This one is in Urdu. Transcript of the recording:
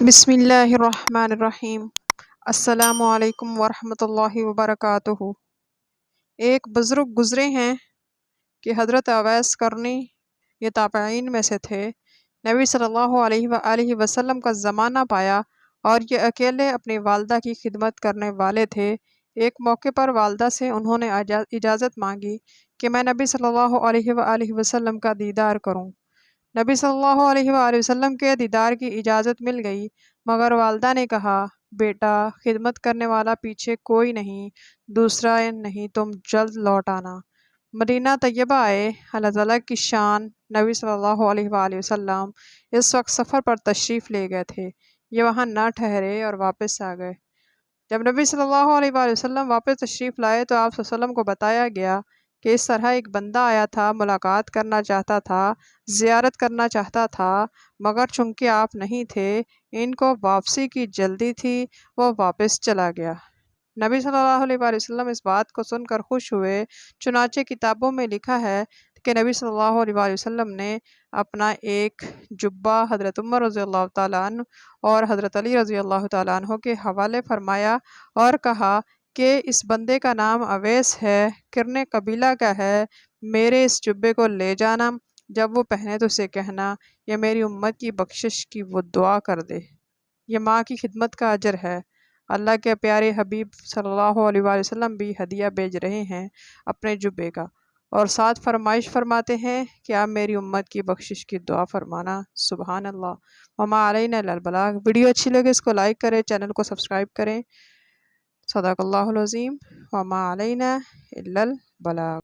بسم اللہ الرحمن الرحیم۔ السلام علیکم ورحمۃ اللہ وبرکاتہ۔ ایک بزرگ گزرے ہیں کہ حضرت اویس کرنی یہ تابعین میں سے تھے۔ نبی صلی اللہ علیہ وآلہ وسلم کا زمانہ پایا اور یہ اکیلے اپنی والدہ کی خدمت کرنے والے تھے۔ ایک موقع پر والدہ سے انہوں نے اجازت مانگی کہ میں نبی صلی اللہ علیہ وآلہ وسلم کا دیدار کروں۔ نبی صلی اللہ علیہ وآلہ وسلم کے دیدار کی اجازت مل گئی، مگر والدہ نے کہا، بیٹا، خدمت کرنے والا پیچھے کوئی نہیں، دوسرا نہیں، تم جلد لوٹ آنا۔ مدینہ طیبہ آئے۔ اللہ تعالیٰ کی شان، نبی صلی اللہ علیہ وآلہ وسلم اس وقت سفر پر تشریف لے گئے تھے۔ یہ وہاں نہ ٹھہرے اور واپس آ گئے۔ جب نبی صلی اللہ علیہ وآلہ وسلم واپس تشریف لائے تو آپ صلی اللہ علیہ وسلم کو بتایا گیا کہ اس طرح ایک بندہ آیا تھا، ملاقات کرنا چاہتا تھا، زیارت کرنا چاہتا تھا، مگر چونکہ آپ نہیں تھے، ان کو واپسی کی جلدی تھی، وہ واپس چلا گیا۔ نبی صلی اللہ علیہ وآلہ وسلم اس بات کو سن کر خوش ہوئے، چنانچہ کتابوں میں لکھا ہے کہ نبی صلی اللہ علیہ وآلہ وسلم نے اپنا ایک جبہ حضرت عمر رضی اللہ تعالیٰ عنہ اور حضرت علی رضی اللہ تعالیٰ عنہ کے حوالے فرمایا اور کہا کہ اس بندے کا نام اویس ہے، کرنے قبیلہ کا ہے، میرے اس جبے کو لے جانا، جب وہ پہنے تو اسے کہنا، یہ میری امت کی بخشش کی وہ دعا کر دے۔ یہ ماں کی خدمت کا اجر ہے۔ اللہ کے پیارے حبیب صلی اللہ علیہ وآلہ وسلم بھی ہدیہ بھیج رہے ہیں اپنے جبے کا، اور ساتھ فرمائش فرماتے ہیں کہ آپ میری امت کی بخشش کی دعا فرمانا۔ سبحان اللہ۔ وما علینا الا البلاغ۔ ویڈیو اچھی لگے اس کو لائک کریں، چینل کو سبسکرائب کریں۔ صدق اللہ العظیم۔ وما علینا الا البلاغ۔